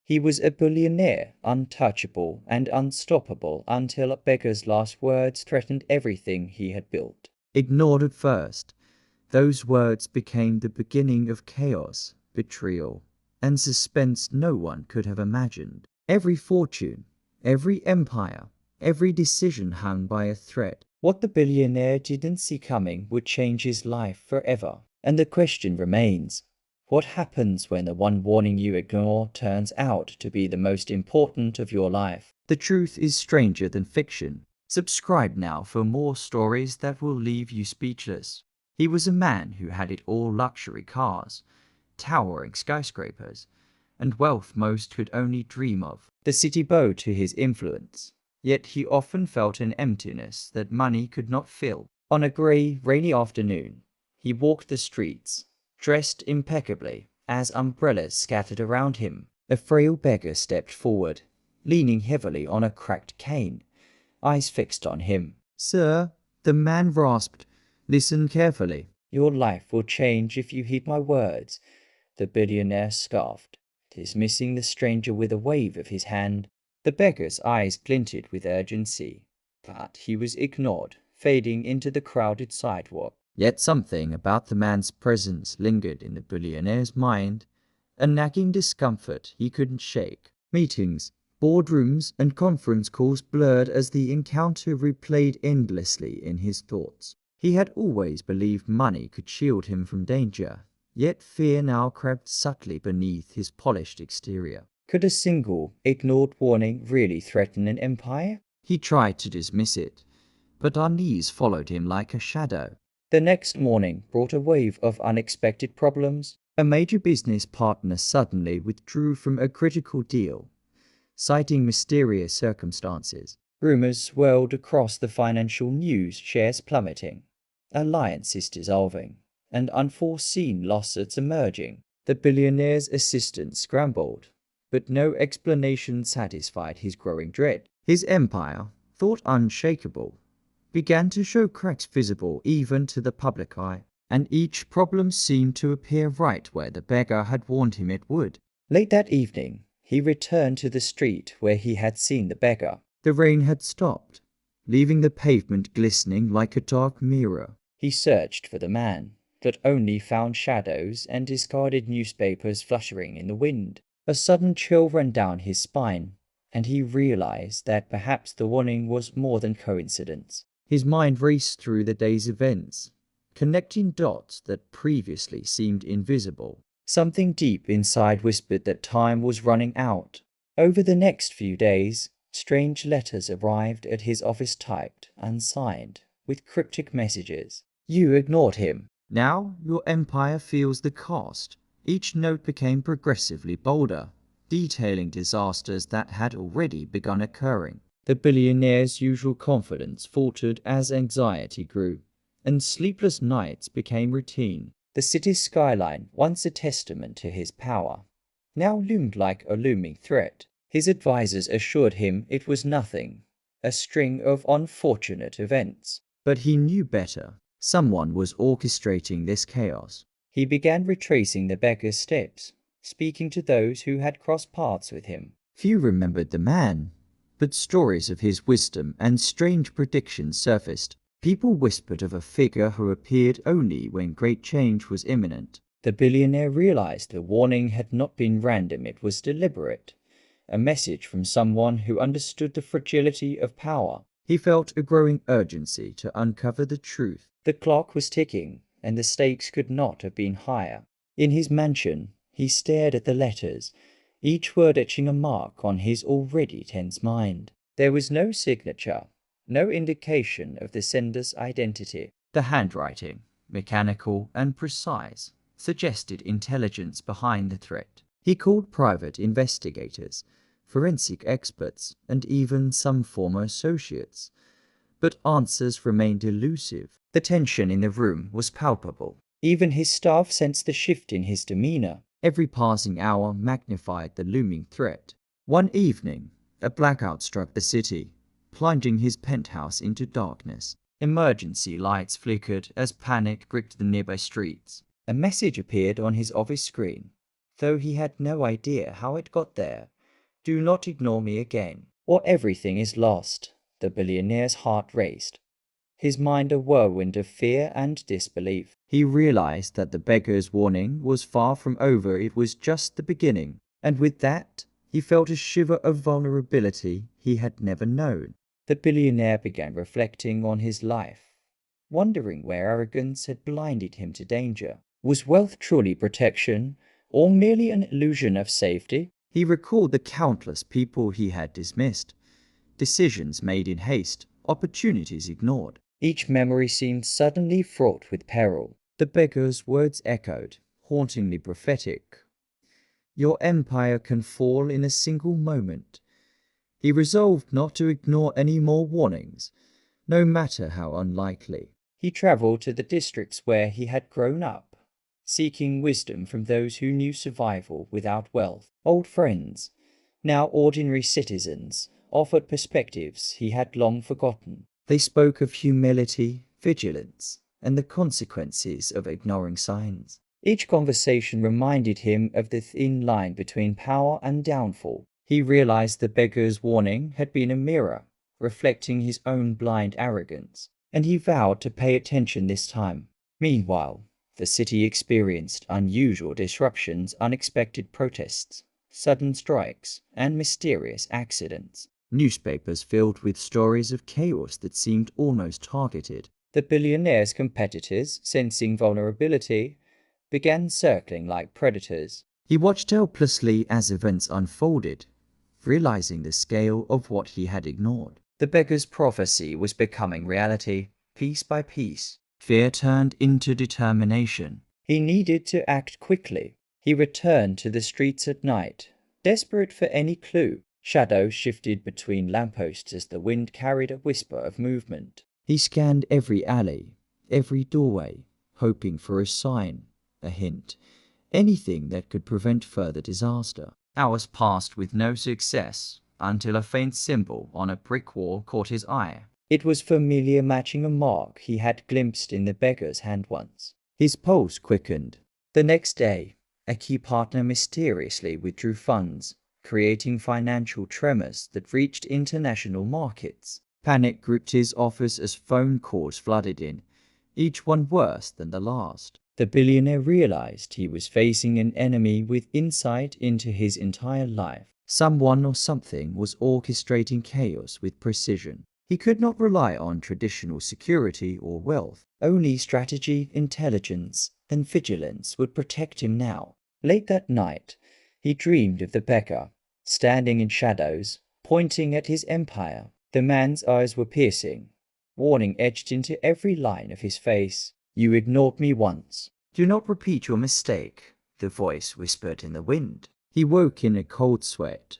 He was a billionaire, untouchable and unstoppable until Beggar's last words threatened everything he had built. Ignored at first, those words became the beginning of chaos, betrayal, and suspense no one could have imagined. Every fortune, every empire, every decision hung by a thread. What the billionaire didn't see coming would change his life forever. And the question remains, what happens when the one warning you ignore turns out to be the most important of your life? The truth is stranger than fiction. Subscribe now for more stories that will leave you speechless. He was a man who had it all: luxury cars, towering skyscrapers, and wealth most could only dream of. The city bowed to his influence, yet he often felt an emptiness that money could not fill. On a grey, rainy afternoon, he walked the streets, dressed impeccably, as umbrellas scattered around him. A frail beggar stepped forward, leaning heavily on a cracked cane, eyes fixed on him. "Sir," the man rasped, "listen carefully." "Your life will change if you heed my words," the billionaire scoffed, dismissing the stranger with a wave of his hand. The beggar's eyes glinted with urgency, but he was ignored, fading into the crowded sidewalk. Yet something about the man's presence lingered in the billionaire's mind, a nagging discomfort he couldn't shake. Meetings, boardrooms, and conference calls blurred as the encounter replayed endlessly in his thoughts. He had always believed money could shield him from danger, yet fear now crept subtly beneath his polished exterior. Could a single, ignored warning really threaten an empire? He tried to dismiss it, but unease followed him like a shadow. The next morning brought a wave of unexpected problems. A major business partner suddenly withdrew from a critical deal, citing mysterious circumstances. Rumors swirled across the financial news, shares plummeting, alliances dissolving, and unforeseen losses emerging. The billionaire's assistant scrambled, but no explanation satisfied his growing dread. His empire, thought unshakable, began to show cracks visible even to the public eye, and each problem seemed to appear right where the beggar had warned him it would. Late that evening, he returned to the street where he had seen the beggar. The rain had stopped, leaving the pavement glistening like a dark mirror. He searched for the man, but only found shadows and discarded newspapers fluttering in the wind. A sudden chill ran down his spine, and he realized that perhaps the warning was more than coincidence. His mind raced through the day's events, connecting dots that previously seemed invisible. Something deep inside whispered that time was running out. Over the next few days, strange letters arrived at his office, typed, unsigned, with cryptic messages. You ignored him. Now your empire feels the cost. Each note became progressively bolder, detailing disasters that had already begun occurring. The billionaire's usual confidence faltered as anxiety grew, and sleepless nights became routine. The city's skyline, once a testament to his power, now loomed like a looming threat. His advisors assured him it was nothing, a string of unfortunate events. But he knew better. Someone was orchestrating this chaos. He began retracing the beggar's steps, speaking to those who had crossed paths with him. Few remembered the man, but stories of his wisdom and strange predictions surfaced. People whispered of a figure who appeared only when great change was imminent. The billionaire realized the warning had not been random, it was deliberate. A message from someone who understood the fragility of power. He felt a growing urgency to uncover the truth. The clock was ticking, and the stakes could not have been higher. In his mansion, he stared at the letters, each word etching a mark on his already tense mind. There was no signature, no indication of the sender's identity. The handwriting, mechanical and precise, suggested intelligence behind the threat. He called private investigators, forensic experts, and even some former associates, but answers remained elusive. The tension in the room was palpable. Even his staff sensed the shift in his demeanor. Every passing hour magnified the looming threat. One evening, a blackout struck the city, plunging his penthouse into darkness. Emergency lights flickered as panic gripped the nearby streets. A message appeared on his office screen, though he had no idea how it got there. Do not ignore me again, or everything is lost." The billionaire's heart raced, his mind a whirlwind of fear and disbelief. He realized that the beggar's warning was far from over, it was just the beginning, and with that, he felt a shiver of vulnerability he had never known. The billionaire began reflecting on his life, wondering where arrogance had blinded him to danger. Was wealth truly protection, or merely an illusion of safety? He recalled the countless people he had dismissed, decisions made in haste, opportunities ignored. Each memory seemed suddenly fraught with peril. The beggar's words echoed, hauntingly prophetic. Your empire can fall in a single moment. He resolved not to ignore any more warnings, no matter how unlikely. He traveled to the districts where he had grown up, seeking wisdom from those who knew survival without wealth. Old friends, now ordinary citizens, offered perspectives he had long forgotten. They spoke of humility, vigilance, and the consequences of ignoring signs. Each conversation reminded him of the thin line between power and downfall. He realized the beggar's warning had been a mirror, reflecting his own blind arrogance, and he vowed to pay attention this time. Meanwhile, the city experienced unusual disruptions, unexpected protests, sudden strikes, and mysterious accidents. Newspapers filled with stories of chaos that seemed almost targeted. The billionaire's competitors, sensing vulnerability, began circling like predators. He watched helplessly as events unfolded, realizing the scale of what he had ignored. The beggar's prophecy was becoming reality, piece by piece. Fear turned into determination. He needed to act quickly. He returned to the streets at night, desperate for any clue. Shadows shifted between lampposts as the wind carried a whisper of movement. He scanned every alley, every doorway, hoping for a sign, a hint, anything that could prevent further disaster. Hours passed with no success, until a faint symbol on a brick wall caught his eye. It was familiar, matching a mark he had glimpsed in the beggar's hand once. His pulse quickened. The next day, a key partner mysteriously withdrew funds, creating financial tremors that reached international markets. Panic gripped his office as phone calls flooded in, each one worse than the last. The billionaire realized he was facing an enemy with insight into his entire life. Someone or something was orchestrating chaos with precision. He could not rely on traditional security or wealth. Only strategy, intelligence, and vigilance would protect him now. Late that night, he dreamed of the beggar, standing in shadows, pointing at his empire. The man's eyes were piercing, warning etched into every line of his face. "You ignored me once. Do not repeat your mistake," the voice whispered in the wind. He woke in a cold sweat,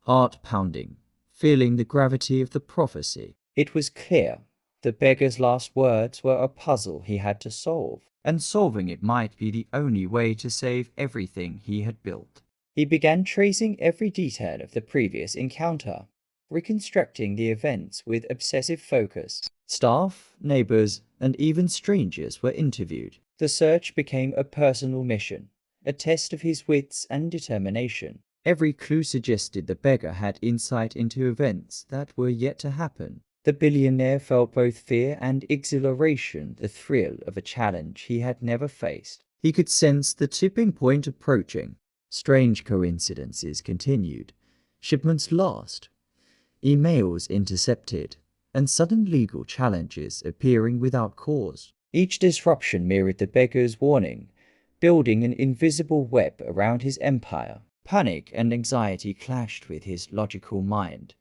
heart pounding, feeling the gravity of the prophecy. It was clear. The beggar's last words were a puzzle he had to solve, and solving it might be the only way to save everything he had built. He began tracing every detail of the previous encounter, reconstructing the events with obsessive focus. Staff, neighbors, and even strangers were interviewed. The search became a personal mission, a test of his wits and determination. Every clue suggested the beggar had insight into events that were yet to happen. The billionaire felt both fear and exhilaration, the thrill of a challenge he had never faced. He could sense the tipping point approaching. Strange coincidences continued. Shipments lost, emails intercepted, and sudden legal challenges appearing without cause. Each disruption mirrored the beggar's warning, building an invisible web around his empire. Panic and anxiety clashed with his logical mind,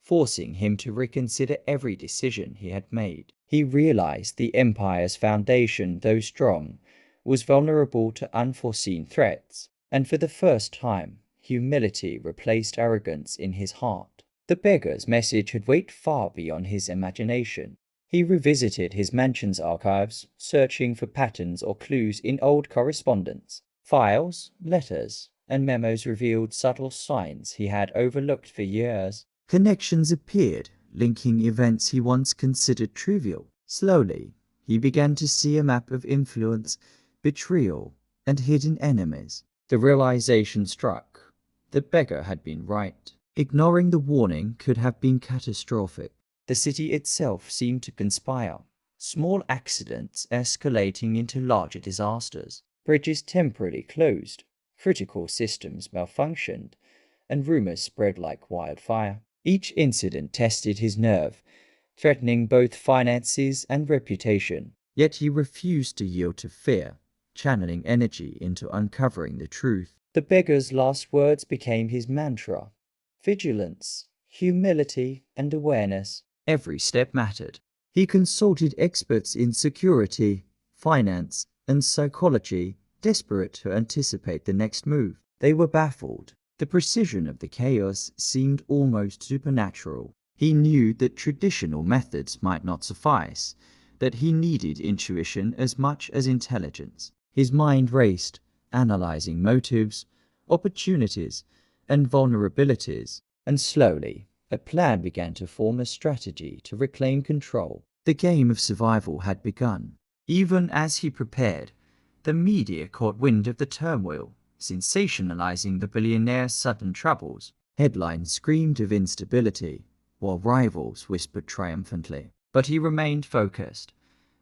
forcing him to reconsider every decision he had made. He realized the empire's foundation, though strong, was vulnerable to unforeseen threats, and for the first time, humility replaced arrogance in his heart. The beggar's message had weight far beyond his imagination. He revisited his mansion's archives, searching for patterns or clues in old correspondence. Files, letters, and memos revealed subtle signs he had overlooked for years. Connections appeared, linking events he once considered trivial. Slowly, he began to see a map of influence, betrayal, and hidden enemies. The realization struck. The beggar had been right. Ignoring the warning could have been catastrophic. The city itself seemed to conspire, small accidents escalating into larger disasters. Bridges temporarily closed, critical systems malfunctioned, and rumors spread like wildfire. Each incident tested his nerve, threatening both finances and reputation. Yet he refused to yield to fear, channeling energy into uncovering the truth. The beggar's last words became his mantra: vigilance, humility, and awareness. Every step mattered. He consulted experts in security, finance, and psychology, desperate to anticipate the next move. They were baffled. The precision of the chaos seemed almost supernatural. He knew that traditional methods might not suffice, that he needed intuition as much as intelligence. His mind raced, analyzing motives, opportunities, and vulnerabilities, and slowly, a plan began to form, a strategy to reclaim control. The game of survival had begun. Even as he prepared, the media caught wind of the turmoil, sensationalizing the billionaire's sudden troubles. Headlines screamed of instability, while rivals whispered triumphantly. But he remained focused,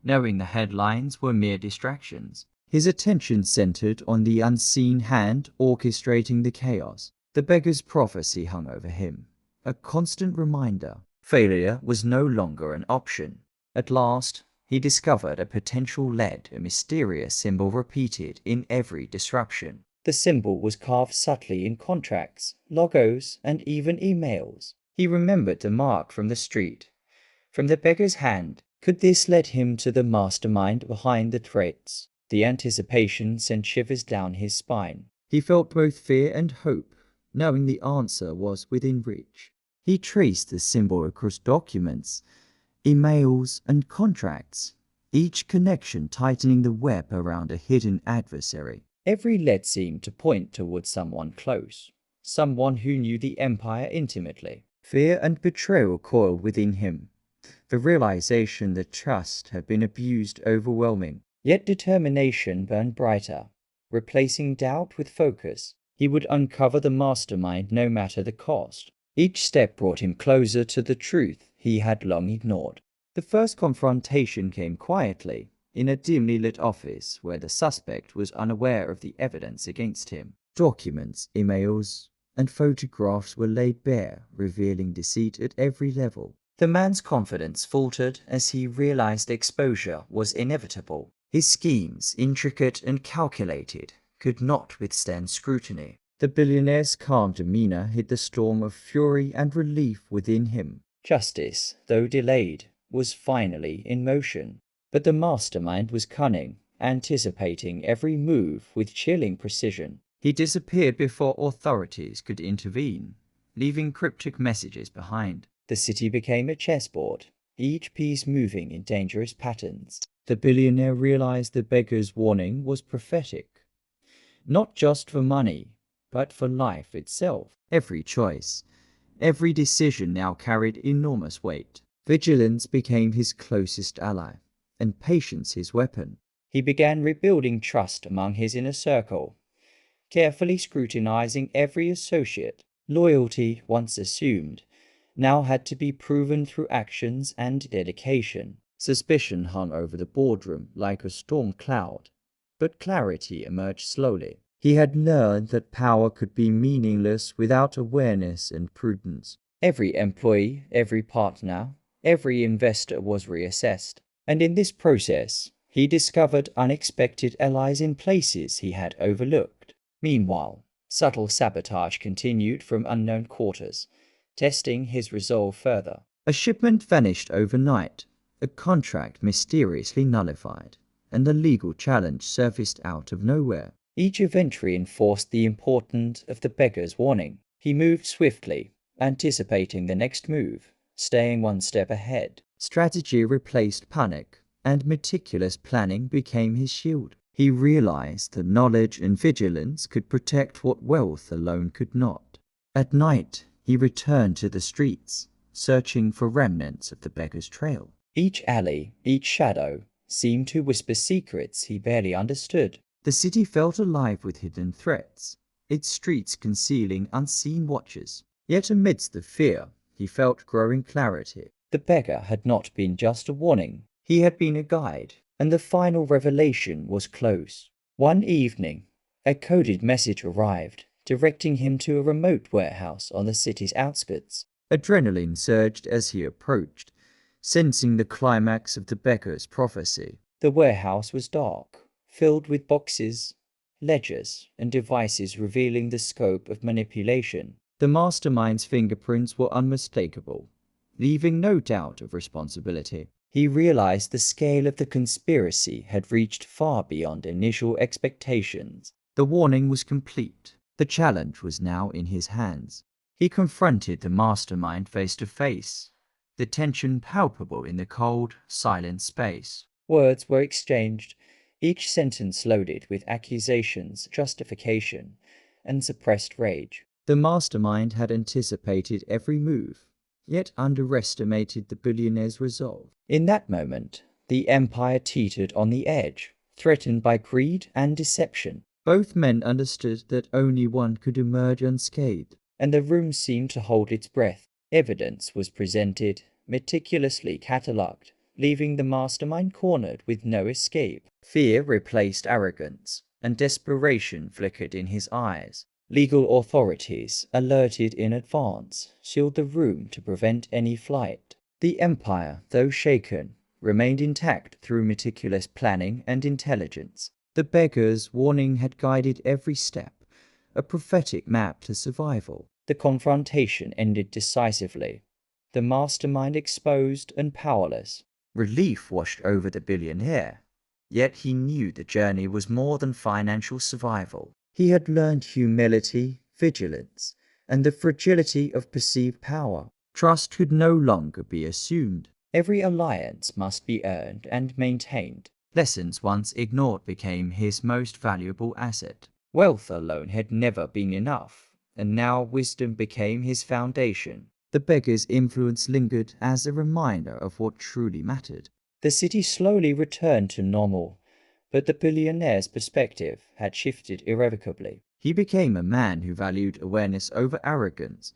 knowing the headlines were mere distractions. His attention centered on the unseen hand orchestrating the chaos. The beggar's prophecy hung over him, a constant reminder. Failure was no longer an option. At last, he discovered a potential lead, a mysterious symbol repeated in every disruption. The symbol was carved subtly in contracts, logos, and even emails. He remembered the mark from the street, from the beggar's hand. Could this lead him to the mastermind behind the threats? The anticipation sent shivers down his spine. He felt both fear and hope, knowing the answer was within reach. He traced the symbol across documents, emails, and contracts, each connection tightening the web around a hidden adversary. Every lead seemed to point towards someone close, someone who knew the empire intimately. Fear and betrayal coiled within him, the realization that trust had been abused overwhelming. Yet determination burned brighter, replacing doubt with focus. He would uncover the mastermind no matter the cost. Each step brought him closer to the truth he had long ignored. The first confrontation came quietly, in a dimly lit office where the suspect was unaware of the evidence against him. Documents, emails, and photographs were laid bare, revealing deceit at every level. The man's confidence faltered as he realized exposure was inevitable. His schemes, intricate and calculated, could not withstand scrutiny. The billionaire's calm demeanor hid the storm of fury and relief within him. Justice, though delayed, was finally in motion. But the mastermind was cunning, anticipating every move with chilling precision. He disappeared before authorities could intervene, leaving cryptic messages behind. The city became a chessboard, each piece moving in dangerous patterns. The billionaire realized the beggar's warning was prophetic, not just for money, but for life itself. Every choice, every decision now carried enormous weight. Vigilance became his closest ally, and patience his weapon. He began rebuilding trust among his inner circle, carefully scrutinizing every associate. Loyalty, once assumed, now had to be proven through actions and dedication. Suspicion hung over the boardroom like a storm cloud, but clarity emerged slowly. He had learned that power could be meaningless without awareness and prudence. Every employee, every partner, every investor was reassessed. And in this process, he discovered unexpected allies in places he had overlooked. Meanwhile, subtle sabotage continued from unknown quarters, testing his resolve further. A shipment vanished overnight, a contract mysteriously nullified, and a legal challenge surfaced out of nowhere. Each event reinforced the importance of the beggar's warning. He moved swiftly, anticipating the next move, staying one step ahead. Strategy replaced panic, and meticulous planning became his shield. He realized that knowledge and vigilance could protect what wealth alone could not. At night, he returned to the streets, searching for remnants of the beggar's trail. Each alley, each shadow, seemed to whisper secrets he barely understood. The city felt alive with hidden threats, its streets concealing unseen watchers. Yet amidst the fear, he felt growing clarity. The beggar had not been just a warning, he had been a guide, and the final revelation was close. One evening, a coded message arrived, directing him to a remote warehouse on the city's outskirts. Adrenaline surged as he approached, sensing the climax of the beggar's prophecy. The warehouse was dark, filled with boxes, ledgers, and devices revealing the scope of manipulation. The mastermind's fingerprints were unmistakable, leaving no doubt of responsibility. He realized the scale of the conspiracy had reached far beyond initial expectations. The warning was complete. The challenge was now in his hands. He confronted the mastermind face to face, the tension palpable in the cold, silent space. Words were exchanged, each sentence loaded with accusations, justification, and suppressed rage. The mastermind had anticipated every move, yet underestimated the billionaire's resolve. In that moment, the empire teetered on the edge, threatened by greed and deception. Both men understood that only one could emerge unscathed, and the room seemed to hold its breath. Evidence was presented, meticulously catalogued, leaving the mastermind cornered with no escape. Fear replaced arrogance, and desperation flickered in his eyes. Legal authorities, alerted in advance, sealed the room to prevent any flight. The empire, though shaken, remained intact through meticulous planning and intelligence. The beggar's warning had guided every step, a prophetic map to survival. The confrontation ended decisively, the mastermind exposed and powerless. Relief washed over the billionaire, yet he knew the journey was more than financial survival. He had learned humility, vigilance, and the fragility of perceived power. Trust could no longer be assumed. Every alliance must be earned and maintained. Lessons once ignored became his most valuable asset. Wealth alone had never been enough, and now wisdom became his foundation. The beggar's influence lingered as a reminder of what truly mattered. The city slowly returned to normal, but the billionaire's perspective had shifted irrevocably. He became a man who valued awareness over arrogance,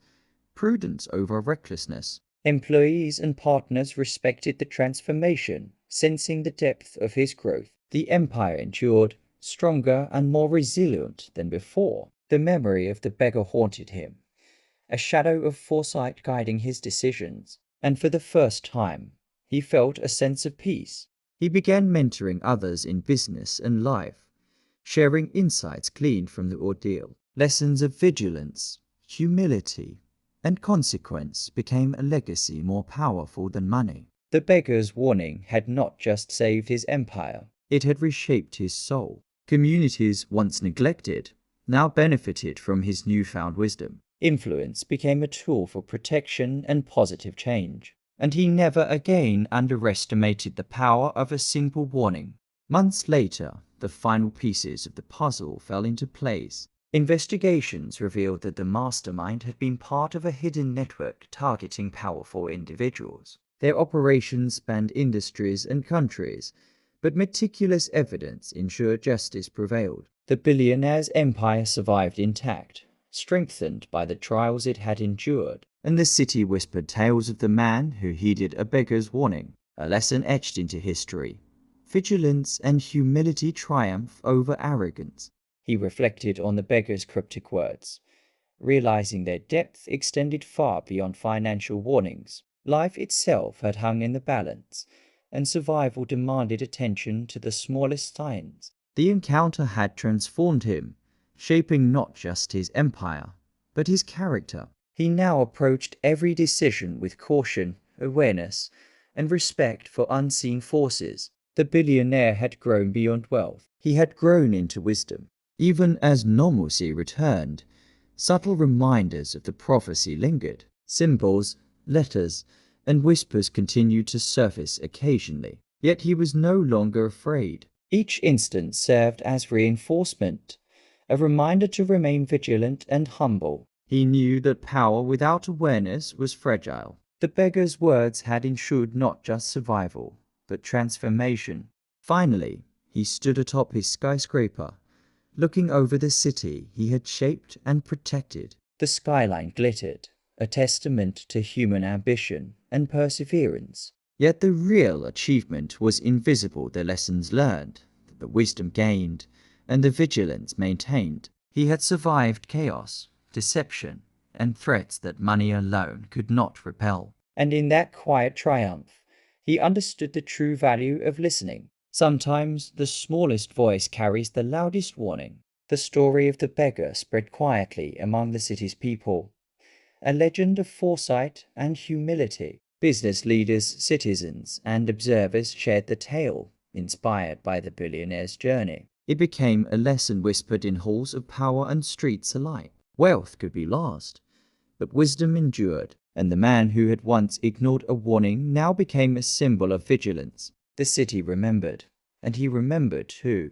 prudence over recklessness. Employees and partners respected the transformation, sensing the depth of his growth. The empire endured, stronger and more resilient than before. The memory of the beggar haunted him, a shadow of foresight guiding his decisions, and for the first time, he felt a sense of peace. He began mentoring others in business and life, sharing insights gleaned from the ordeal. Lessons of vigilance, humility, and consequence became a legacy more powerful than money. The beggar's warning had not just saved his empire. It had reshaped his soul. Communities once neglected now benefited from his newfound wisdom. Influence became a tool for protection and positive change, and he never again underestimated the power of a simple warning. Months later, the final pieces of the puzzle fell into place. Investigations revealed that the mastermind had been part of a hidden network targeting powerful individuals. Their operations spanned industries and countries, but meticulous evidence ensured justice prevailed. The billionaire's empire survived intact, strengthened by the trials it had endured. And the city whispered tales of the man who heeded a beggar's warning, a lesson etched into history. Vigilance and humility triumph over arrogance. He reflected on the beggar's cryptic words, realizing their depth extended far beyond financial warnings. Life itself had hung in the balance, and survival demanded attention to the smallest signs. The encounter had transformed him, shaping not just his empire, but his character. He now approached every decision with caution, awareness, and respect for unseen forces. The billionaire had grown beyond wealth. He had grown into wisdom. Even as normalcy returned, subtle reminders of the prophecy lingered. Symbols, letters, and whispers continued to surface occasionally. Yet he was no longer afraid. Each instance served as reinforcement, a reminder to remain vigilant and humble. He knew that power without awareness was fragile. The beggar's words had ensured not just survival, but transformation. Finally, he stood atop his skyscraper, looking over the city he had shaped and protected. The skyline glittered, a testament to human ambition and perseverance. Yet the real achievement was invisible: the lessons learned, the wisdom gained, and the vigilance maintained. He had survived chaos, deception, and threats that money alone could not repel. And in that quiet triumph, he understood the true value of listening. Sometimes the smallest voice carries the loudest warning. The story of the beggar spread quietly among the city's people, a legend of foresight and humility. Business leaders, citizens, and observers shared the tale, inspired by the billionaire's journey. It became a lesson whispered in halls of power and streets alike. Wealth could be lost, but wisdom endured, And the man who had once ignored a warning now became a symbol of vigilance. The city remembered, and he remembered too.